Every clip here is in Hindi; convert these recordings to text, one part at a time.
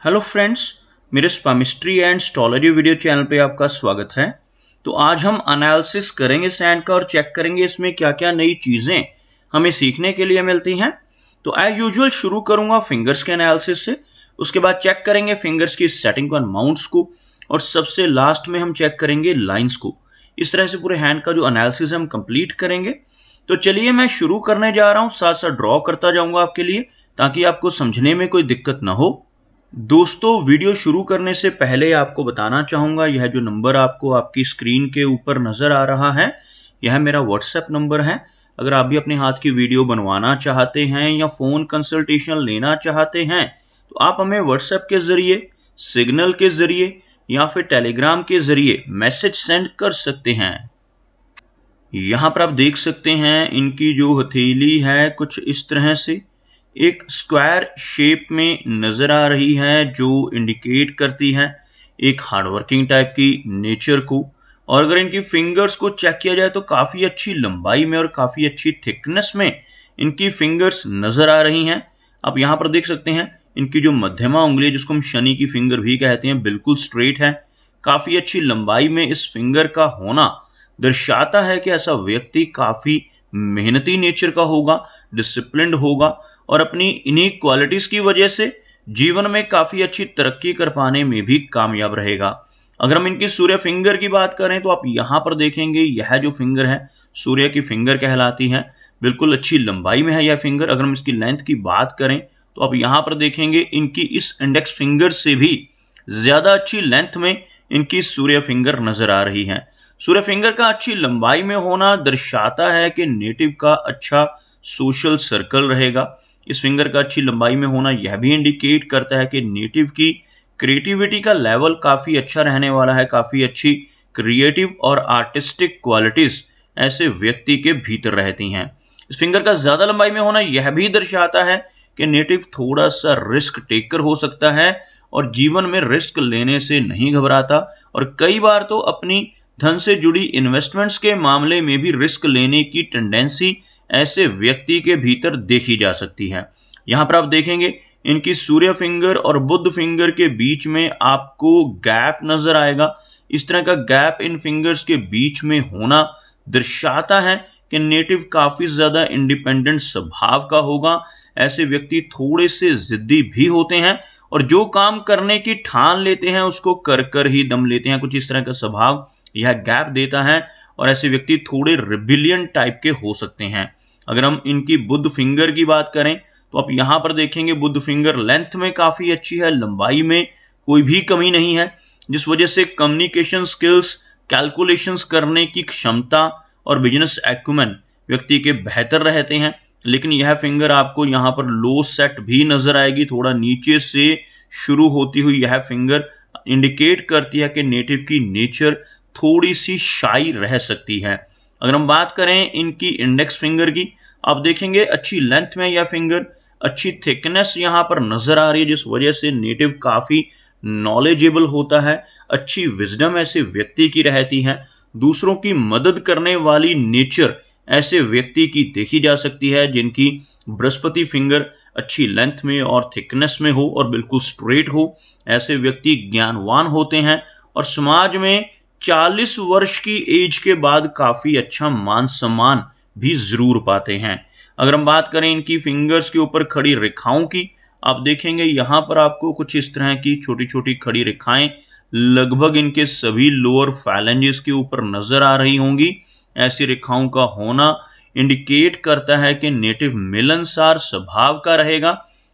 हेलो फ्रेंड्स, मेरे स्पामिस्ट्री एंड एस्ट्रोलॉजी वीडियो चैनल पे आपका स्वागत है। तो आज हम एनालिसिस करेंगे सैंड का और चेक करेंगे इसमें क्या क्या नई चीज़ें हमें सीखने के लिए मिलती हैं। तो एज यूजुअल शुरू करूंगा फिंगर्स के एनालिसिस से, उसके बाद चेक करेंगे फिंगर्स की सेटिंग को, माउंट्स को, और सबसे लास्ट में हम चेक करेंगे लाइन्स को। इस तरह से पूरे हैंड का जो एनालिसिस है हम कंप्लीट करेंगे। तो चलिए मैं शुरू करने जा रहा हूँ, साथ साथ ड्रॉ करता जाऊँगा आपके लिए ताकि आपको समझने में कोई दिक्कत ना हो। दोस्तों, वीडियो शुरू करने से पहले आपको बताना चाहूँगा, यह जो नंबर आपको आपकी स्क्रीन के ऊपर नज़र आ रहा है, यह मेरा व्हाट्सएप नंबर है। अगर आप भी अपने हाथ की वीडियो बनवाना चाहते हैं या फ़ोन कंसल्टेशन लेना चाहते हैं तो आप हमें व्हाट्सएप के ज़रिए, सिग्नल के ज़रिए या फिर टेलीग्राम के ज़रिए मैसेज सेंड कर सकते हैं। यहाँ पर आप देख सकते हैं इनकी जो हथेली है कुछ इस तरह से एक स्क्वायर शेप में नज़र आ रही है, जो इंडिकेट करती है एक हार्डवर्किंग टाइप की नेचर को। और अगर इनकी फिंगर्स को चेक किया जाए तो काफ़ी अच्छी लंबाई में और काफ़ी अच्छी थिकनेस में इनकी फिंगर्स नज़र आ रही हैं। आप यहाँ पर देख सकते हैं इनकी जो मध्यमा उंगली, जिसको हम शनि की फिंगर भी कहते हैं, बिल्कुल स्ट्रेट है। काफ़ी अच्छी लंबाई में इस फिंगर का होना दर्शाता है कि ऐसा व्यक्ति काफ़ी मेहनती नेचर का होगा, डिसिप्लिन्ड होगा और अपनी इन्हीं क्वालिटीज़ की वजह से जीवन में काफ़ी अच्छी तरक्की कर पाने में भी कामयाब रहेगा। अगर हम इनकी सूर्य फिंगर की बात करें तो आप यहाँ पर देखेंगे यह जो फिंगर है सूर्य की फिंगर कहलाती है। बिल्कुल अच्छी लंबाई में है यह फिंगर। अगर हम इसकी लेंथ की बात करें तो आप यहाँ पर देखेंगे इनकी इस इंडेक्स फिंगर से भी ज़्यादा अच्छी लेंथ में इनकी सूर्य फिंगर नज़र आ रही है। सूर्य फिंगर का अच्छी लंबाई में होना दर्शाता है कि नेटिव का अच्छा सोशल सर्कल रहेगा। इस फिंगर का अच्छी लंबाई में होना यह भी इंडिकेट करता है कि नेटिव की क्रिएटिविटी का लेवल काफ़ी अच्छा रहने वाला है। काफ़ी अच्छी क्रिएटिव और आर्टिस्टिक क्वालिटीज़ ऐसे व्यक्ति के भीतर रहती हैं। इस फिंगर का ज़्यादा लंबाई में होना यह भी दर्शाता है कि नेटिव थोड़ा सा रिस्क टेकर हो सकता है और जीवन में रिस्क लेने से नहीं घबराता, और कई बार तो अपनी धन से जुड़ी इन्वेस्टमेंट्स के मामले में भी रिस्क लेने की टेंडेंसी ऐसे व्यक्ति के भीतर देखी जा सकती है। यहाँ पर आप देखेंगे इनकी सूर्य फिंगर और बुध फिंगर के बीच में आपको गैप नजर आएगा। इस तरह का गैप इन फिंगर्स के बीच में होना दर्शाता है कि नेटिव काफ़ी ज़्यादा इंडिपेंडेंट स्वभाव का होगा। ऐसे व्यक्ति थोड़े से ज़िद्दी भी होते हैं और जो काम करने की ठान लेते हैं उसको कर कर ही दम लेते हैं। कुछ इस तरह का स्वभाव यह गैप देता है और ऐसे व्यक्ति थोड़े रिबिलियन टाइप के हो सकते हैं। अगर हम इनकी बुध फिंगर की बात करें तो आप यहाँ पर देखेंगे बुध फिंगर लेंथ में काफ़ी अच्छी है, लंबाई में कोई भी कमी नहीं है, जिस वजह से कम्युनिकेशन स्किल्स, कैलकुलेशंस करने की क्षमता और बिजनेस एक्यूमेन व्यक्ति के बेहतर रहते हैं। लेकिन यह फिंगर आपको यहाँ पर लो सेट भी नज़र आएगी। थोड़ा नीचे से शुरू होती हुई यह फिंगर इंडिकेट करती है कि नेटिव की नेचर थोड़ी सी शाई रह सकती है। अगर हम बात करें इनकी इंडेक्स फिंगर की, आप देखेंगे अच्छी लेंथ में यह फिंगर, अच्छी थिकनेस यहाँ पर नज़र आ रही है, जिस वजह से नेटिव काफ़ी नॉलेजेबल होता है। अच्छी विजडम ऐसे व्यक्ति की रहती है। दूसरों की मदद करने वाली नेचर ऐसे व्यक्ति की देखी जा सकती है जिनकी बृहस्पति फिंगर अच्छी लेंथ में और थिकनेस में हो और बिल्कुल स्ट्रेट हो। ऐसे व्यक्ति ज्ञानवान होते हैं और समाज में 40 वर्ष की एज के बाद काफ़ी अच्छा मान सम्मान भी ज़रूर पाते हैं। अगर हम बात करें इनकी फिंगर्स के ऊपर खड़ी रेखाओं की, आप देखेंगे यहाँ पर आपको कुछ इस तरह की छोटी छोटी खड़ी रेखाएं लगभग इनके सभी लोअर फैलेंजेस के ऊपर नज़र आ रही होंगी। ऐसी रेखाओं का होना इंडिकेट करता है कि नेटिव मिलनसार स्वभाव का रहेगा।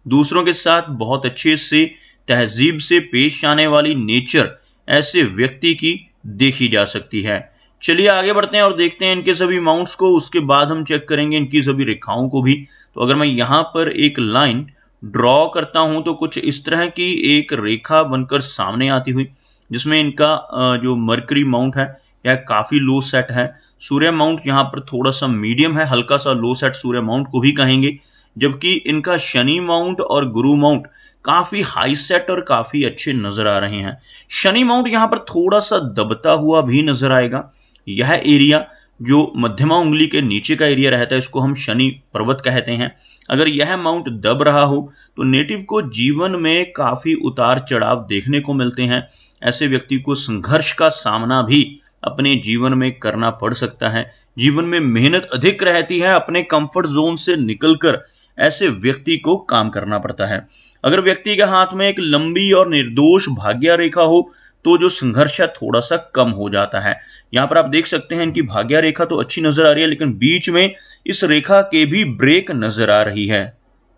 दूसरों के साथ बहुत अच्छे से तहजीब से पेश आने वाली नेचर ऐसे व्यक्ति की देखी जा सकती है। चलिए आगे बढ़ते हैं और देखते हैं इनके सभी माउंट्स को, उसके बाद हम चेक करेंगे इनकी सभी रेखाओं को भी। तो अगर मैं यहाँ पर एक लाइन ड्रॉ करता हूँ तो कुछ इस तरह की एक रेखा बनकर सामने आती हुई, जिसमें इनका जो मरकरी माउंट है यह काफ़ी लो सेट है। सूर्य माउंट यहाँ पर थोड़ा सा मीडियम है, हल्का सा लो सेट सूर्य माउंट को भी कहेंगे, जबकि इनका शनि माउंट और गुरु माउंट काफ़ी हाई सेट और काफ़ी अच्छे नज़र आ रहे हैं। शनि माउंट यहाँ पर थोड़ा सा दबता हुआ भी नज़र आएगा। यह एरिया जो मध्यमा उंगली के नीचे का एरिया रहता है इसको हम शनि पर्वत कहते हैं। अगर यह माउंट दब रहा हो तो नेटिव को जीवन में काफ़ी उतार चढ़ाव देखने को मिलते हैं। ऐसे व्यक्ति को संघर्ष का सामना भी अपने जीवन में करना पड़ सकता है। जीवन में मेहनत अधिक रहती है, अपने कंफर्ट जोन से निकलकर ऐसे व्यक्ति को काम करना पड़ता है। अगर व्यक्ति के हाथ में एक लंबी और निर्दोष भाग्य रेखा हो तो जो संघर्ष है थोड़ा सा कम हो जाता है। यहाँ पर आप देख सकते हैं इनकी भाग्य रेखा तो अच्छी नजर आ रही है, लेकिन बीच में इस रेखा के भी ब्रेक नजर आ रही है।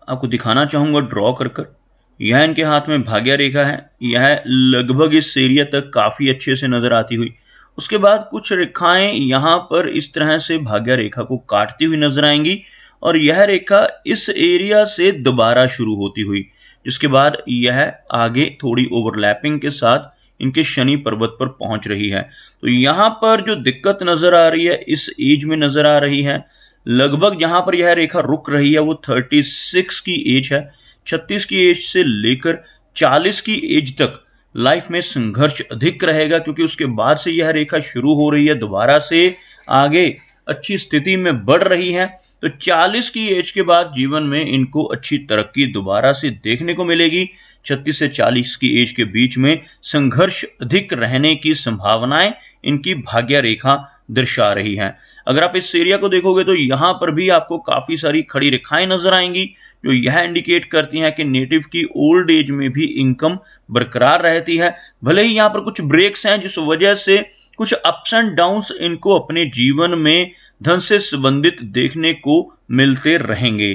आपको दिखाना चाहूंगा ड्रॉ कर। यह इनके हाथ में भाग्य रेखा है, यह लगभग इस एरिया तक काफी अच्छे से नजर आती हुई। उसके बाद कुछ रेखाएं यहाँ पर इस तरह से भाग्य रेखा को काटती हुई नजर आएंगी और यह रेखा इस एरिया से दोबारा शुरू होती हुई, जिसके बाद यह आगे थोड़ी ओवरलैपिंग के साथ इनके शनि पर्वत पर पहुंच रही है। तो यहाँ पर जो दिक्कत नजर आ रही है इस एज में नजर आ रही है। लगभग यहाँ पर यह रेखा रुक रही है वो 36 की एज है। 36 की एज से लेकर 40 की एज तक लाइफ में संघर्ष अधिक रहेगा, क्योंकि उसके बाद से यह रेखा शुरू हो रही है, दोबारा से आगे अच्छी स्थिति में बढ़ रही है। तो 40 की एज के बाद जीवन में इनको अच्छी तरक्की दोबारा से देखने को मिलेगी। 36 से 40 की एज के बीच में संघर्ष अधिक रहने की संभावनाएं इनकी भाग्य रेखा दर्शा रही है। अगर आप इस एरिया को देखोगे तो यहाँ पर भी आपको काफी सारी खड़ी रेखाएं नजर आएंगी, जो यह इंडिकेट करती हैं कि नेटिव की ओल्ड एज में भी इनकम बरकरार रहती है। भले ही यहाँ पर कुछ ब्रेक्स हैं जिस वजह से कुछ अप्स एंड डाउन्स इनको अपने जीवन में धन से संबंधित देखने को मिलते रहेंगे।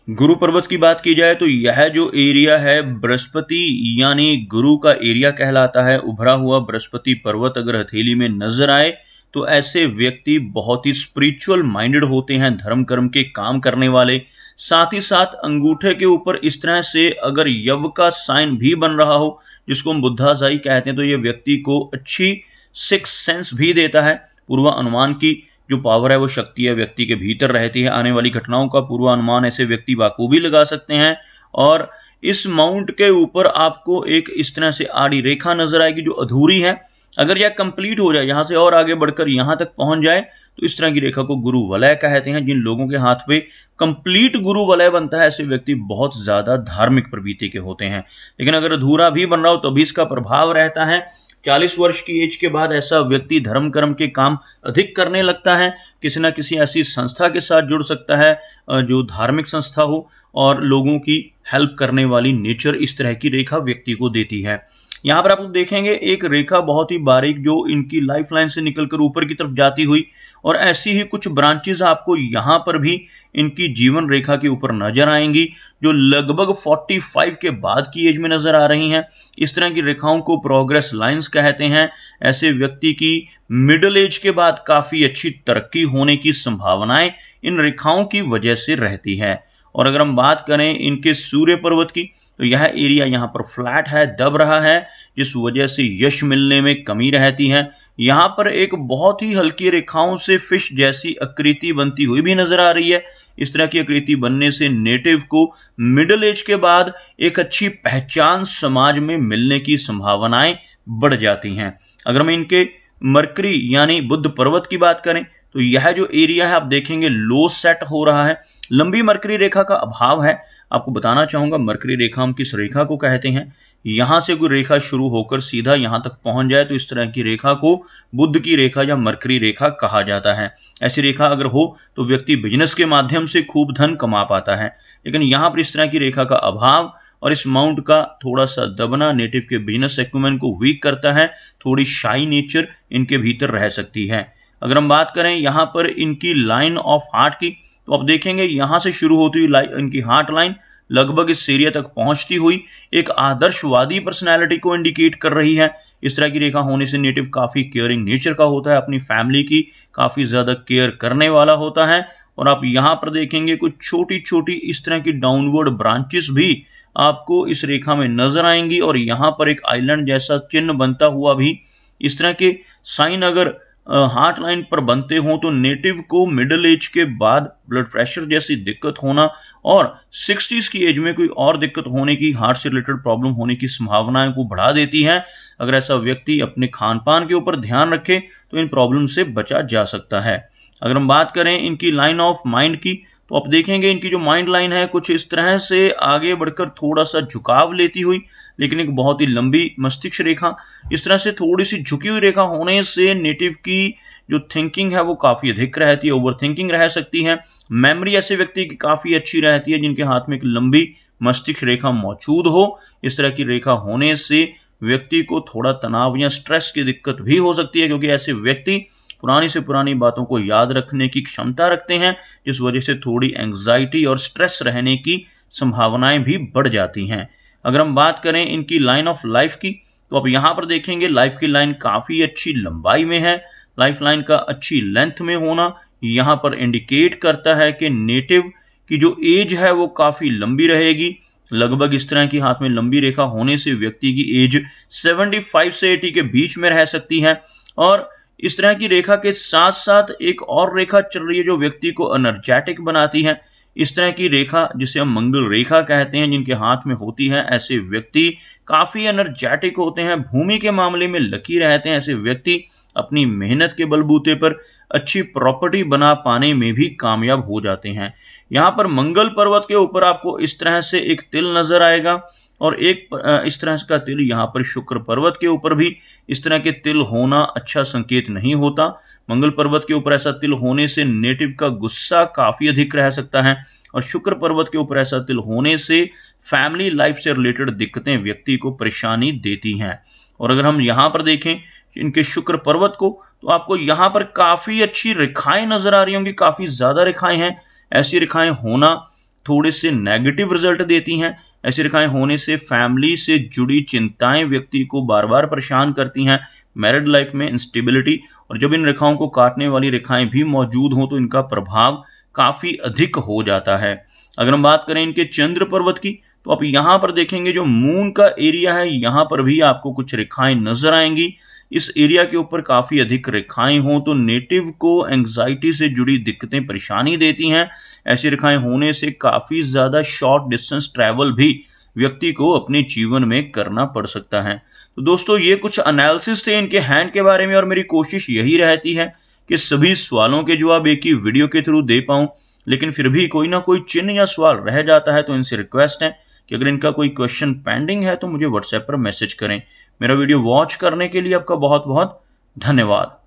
गुरु पर्वत की बात की जाए तो यह जो एरिया है बृहस्पति यानी गुरु का एरिया कहलाता है। उभरा हुआ बृहस्पति पर्वत अगर हथेली में नजर आए तो ऐसे व्यक्ति बहुत ही स्पिरिचुअल माइंडेड होते हैं, धर्म कर्म के काम करने वाले। साथ ही साथ अंगूठे के ऊपर इस तरह से अगर यव का साइन भी बन रहा हो, जिसको हम बुद्धाशाही कहते हैं, तो यह व्यक्ति को अच्छी सिक्स सेंस भी देता है। पूर्वानुमान की जो पावर है वो शक्ति है व्यक्ति के भीतर रहती है। आने वाली घटनाओं का पूर्वानुमान ऐसे व्यक्ति बाखूबी लगा सकते हैं। और इस माउंट के ऊपर आपको एक इस तरह से आड़ी रेखा नजर आएगी जो अधूरी है। अगर यह कंप्लीट हो जाए, यहाँ से और आगे बढ़कर यहाँ तक पहुंच जाए, तो इस तरह की रेखा को गुरु वलय कहते हैं। जिन लोगों के हाथ पे कंप्लीट गुरु वलय बनता है ऐसे व्यक्ति बहुत ज्यादा धार्मिक प्रवृत्ति के होते हैं। लेकिन अगर अधूरा भी बन रहा हो तो भी इसका प्रभाव रहता है। 40 वर्ष की एज के बाद ऐसा व्यक्ति धर्म कर्म के काम अधिक करने लगता है, किसी न किसी ऐसी संस्था के साथ जुड़ सकता है जो धार्मिक संस्था हो और लोगों की हेल्प करने वाली नेचर इस तरह की रेखा व्यक्ति को देती है। यहाँ पर आप देखेंगे एक रेखा बहुत ही बारीक जो इनकी लाइफ लाइन से निकलकर ऊपर की तरफ जाती हुई, और ऐसी ही कुछ ब्रांचेस आपको यहाँ पर भी इनकी जीवन रेखा के ऊपर नजर आएंगी जो लगभग 45 के बाद की एज में नजर आ रही हैं। इस तरह की रेखाओं को प्रोग्रेस लाइंस कहते हैं। ऐसे व्यक्ति की मिडिल एज के बाद काफी अच्छी तरक्की होने की संभावनाएं इन रेखाओं की वजह से रहती है। और अगर हम बात करें इनके सूर्य पर्वत की, तो यह एरिया यहाँ पर फ्लैट है, दब रहा है, जिस वजह से यश मिलने में कमी रहती है। यहाँ पर एक बहुत ही हल्की रेखाओं से फिश जैसी आकृति बनती हुई भी नजर आ रही है। इस तरह की आकृति बनने से नेटिव को मिडिल एज के बाद एक अच्छी पहचान समाज में मिलने की संभावनाएं बढ़ जाती हैं। अगर हम इनके मरकरी यानी बुध पर्वत की बात करें तो यह जो एरिया है आप देखेंगे लो सेट हो रहा है, लंबी मरकरी रेखा का अभाव है। आपको बताना चाहूंगा मरकरी रेखा हम किस रेखा को कहते हैं। यहां से कोई रेखा शुरू होकर सीधा यहां तक पहुंच जाए तो इस तरह की रेखा को बुध की रेखा या मरकरी रेखा कहा जाता है। ऐसी रेखा अगर हो तो व्यक्ति बिजनेस के माध्यम से खूब धन कमा पाता है, लेकिन यहाँ पर इस तरह की रेखा का अभाव और इस माउंट का थोड़ा सा दबना नेटिव के बिजनेस एक्यूमेंट को वीक करता है। थोड़ी शाई नेचर इनके भीतर रह सकती है। अगर हम बात करें यहाँ पर इनकी लाइन ऑफ हार्ट की, तो आप देखेंगे यहाँ से शुरू होती हुई इनकी हार्ट लाइन लगभग इस एरिया तक पहुंचती हुई एक आदर्शवादी पर्सनैलिटी को इंडिकेट कर रही है। इस तरह की रेखा होने से नेटिव काफ़ी केयरिंग नेचर का होता है, अपनी फैमिली की काफ़ी ज़्यादा केयर करने वाला होता है। और आप यहाँ पर देखेंगे कुछ छोटी छोटी इस तरह की डाउनवर्ड ब्रांचेस भी आपको इस रेखा में नजर आएंगी, और यहाँ पर एक आइलैंड जैसा चिन्ह बनता हुआ भी इस तरह के साइन अगर हार्ट लाइन पर बनते हों तो नेटिव को मिडिल एज के बाद ब्लड प्रेशर जैसी दिक्कत होना और 60s की एज में कोई और दिक्कत होने की, हार्ट से रिलेटेड प्रॉब्लम होने की संभावनाएं को बढ़ा देती हैं। अगर ऐसा व्यक्ति अपने खान पान के ऊपर ध्यान रखे तो इन प्रॉब्लम से बचा जा सकता है। अगर हम बात करें इनकी लाइन ऑफ माइंड की, तो आप देखेंगे इनकी जो माइंड लाइन है कुछ इस तरह से आगे बढ़कर थोड़ा सा झुकाव लेती हुई, लेकिन एक बहुत ही लंबी मस्तिष्क रेखा, इस तरह से थोड़ी सी झुकी हुई रेखा होने से नेटिव की जो थिंकिंग है वो काफ़ी अधिक रहती है, ओवर थिंकिंग रह सकती है। मेमोरी ऐसे व्यक्ति की काफ़ी अच्छी रहती है जिनके हाथ में एक लंबी मस्तिष्क रेखा मौजूद हो। इस तरह की रेखा होने से व्यक्ति को थोड़ा तनाव या स्ट्रेस की दिक्कत भी हो सकती है, क्योंकि ऐसे व्यक्ति पुरानी से पुरानी बातों को याद रखने की क्षमता रखते हैं, जिस वजह से थोड़ी एंग्जाइटी और स्ट्रेस रहने की संभावनाएं भी बढ़ जाती हैं। अगर हम बात करें इनकी लाइन ऑफ लाइफ की, तो आप यहाँ पर देखेंगे लाइफ की लाइन काफ़ी अच्छी लंबाई में है। लाइफ लाइन का अच्छी लेंथ में होना यहाँ पर इंडिकेट करता है कि नेटिव की जो एज है वो काफ़ी लंबी रहेगी। लगभग इस तरह की हाथ में लंबी रेखा होने से व्यक्ति की एज 75 से 80 के बीच में रह सकती है। और इस तरह की रेखा के साथ साथ एक और रेखा चल रही है जो व्यक्ति को एनर्जेटिक बनाती है। इस तरह की रेखा जिसे हम मंगल रेखा कहते हैं, जिनके हाथ में होती है, ऐसे व्यक्ति काफ़ी एनर्जेटिक होते हैं, भूमि के मामले में लकी रहते हैं। ऐसे व्यक्ति अपनी मेहनत के बलबूते पर अच्छी प्रॉपर्टी बना पाने में भी कामयाब हो जाते हैं। यहाँ पर मंगल पर्वत के ऊपर आपको इस तरह से एक तिल नजर आएगा और एक इस तरह का तिल यहाँ पर शुक्र पर्वत के ऊपर भी इस तरह के तिल होना अच्छा संकेत नहीं होता। मंगल पर्वत के ऊपर ऐसा तिल होने से नेटिव का गुस्सा काफ़ी अधिक रह सकता है और शुक्र पर्वत के ऊपर ऐसा तिल होने से फैमिली लाइफ से रिलेटेड दिक्कतें व्यक्ति को परेशानी देती हैं। और अगर हम यहाँ पर देखें इनके शुक्र पर्वत को, तो आपको यहाँ पर काफ़ी अच्छी रेखाएं नजर आ रही होंगी, काफ़ी ज़्यादा रेखाएं हैं। ऐसी रेखाएं होना थोड़े से नेगेटिव रिजल्ट देती हैं। ऐसी रेखाएं होने से फैमिली से जुड़ी चिंताएं व्यक्ति को बार बार परेशान करती हैं, मैरिड लाइफ में इंस्टेबिलिटी। और जब इन रेखाओं को काटने वाली रेखाएं भी मौजूद हों तो इनका प्रभाव काफ़ी अधिक हो जाता है। अगर हम बात करें इनके चंद्र पर्वत की, तो आप यहाँ पर देखेंगे जो मून का एरिया है यहाँ पर भी आपको कुछ रेखाएं नजर आएंगी। इस एरिया के ऊपर काफ़ी अधिक रेखाएं हों तो नेटिव को एंग्जाइटी से जुड़ी दिक्कतें परेशानी देती हैं। ऐसी रेखाएं होने से काफ़ी ज़्यादा शॉर्ट डिस्टेंस ट्रैवल भी व्यक्ति को अपने जीवन में करना पड़ सकता है। तो दोस्तों ये कुछ एनालिसिस थे इनके हैंड के बारे में और मेरी कोशिश यही रहती है कि सभी सवालों के जवाब एक ही वीडियो के थ्रू दे पाऊँ, लेकिन फिर भी कोई ना कोई चिन्ह या सवाल रह जाता है तो इनसे रिक्वेस्ट है कि अगर इनका कोई क्वेश्चन पेंडिंग है तो मुझे व्हाट्सएप पर मैसेज करें। मेरा वीडियो वॉच करने के लिए आपका बहुत बहुत धन्यवाद।